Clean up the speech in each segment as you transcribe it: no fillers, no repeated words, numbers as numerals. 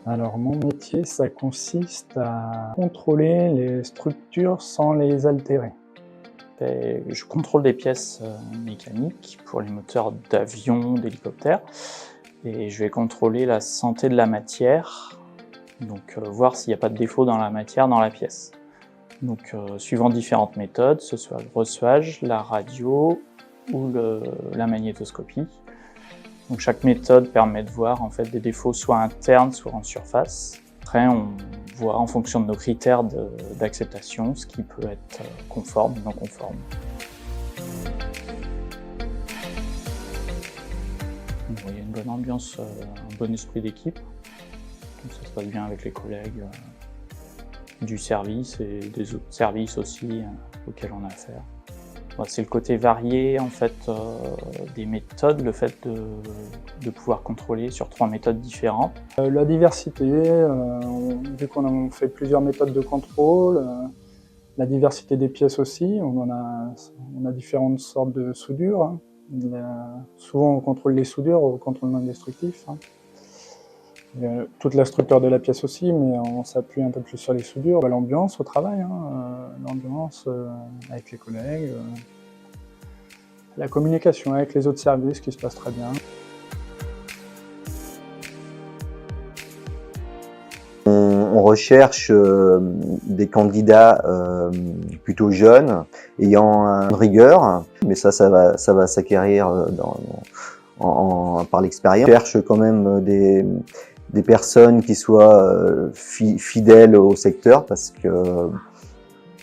Alors mon métier, ça consiste à contrôler les structures sans les altérer. Je contrôle des pièces mécaniques pour les moteurs d'avion, d'hélicoptères, et je vais contrôler la santé de la matière, donc voir s'il n'y a pas de défaut dans la matière, dans la pièce. Donc suivant différentes méthodes, ce soit le recevage, la radio ou la magnétoscopie. Donc chaque méthode permet de voir en fait des défauts soit internes, soit en surface. Après, on voit en fonction de nos critères d'acceptation ce qui peut être conforme ou non conforme. Donc, il y a une bonne ambiance, un bon esprit d'équipe. Ça se passe bien avec les collègues du service et des autres services aussi auxquels on a affaire. C'est le côté varié en fait des méthodes, le fait de pouvoir contrôler sur 3 méthodes différentes. La diversité, vu qu'on a fait plusieurs méthodes de contrôle, la diversité des pièces aussi, on a différentes sortes de soudures. Hein. Souvent on contrôle les soudures au contrôle non destructif. Hein. Toute la structure de la pièce aussi, mais on s'appuie un peu plus sur les soudures. L'ambiance au travail, hein, l'ambiance avec les collègues, la communication avec les autres services qui se passe très bien. On recherche des candidats plutôt jeunes, ayant une rigueur, mais ça va s'acquérir par l'expérience. On cherche quand même des personnes qui soient fidèles au secteur, parce que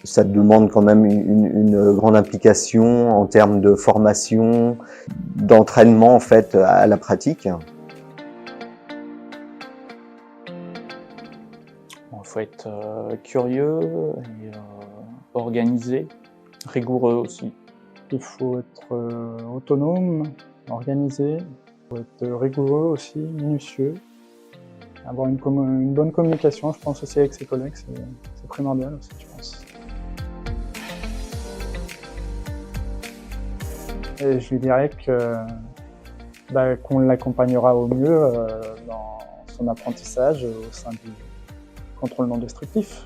ça demande quand même une grande implication en termes de formation, d'entraînement en fait à la pratique. Il faut être curieux et organisé, rigoureux aussi. Il faut être autonome, organisé, il faut être rigoureux aussi, minutieux. Avoir une bonne communication, je pense aussi avec ses collègues, c'est primordial aussi, je pense. Et je lui dirais qu'on l'accompagnera au mieux dans son apprentissage au sein du contrôle non destructif.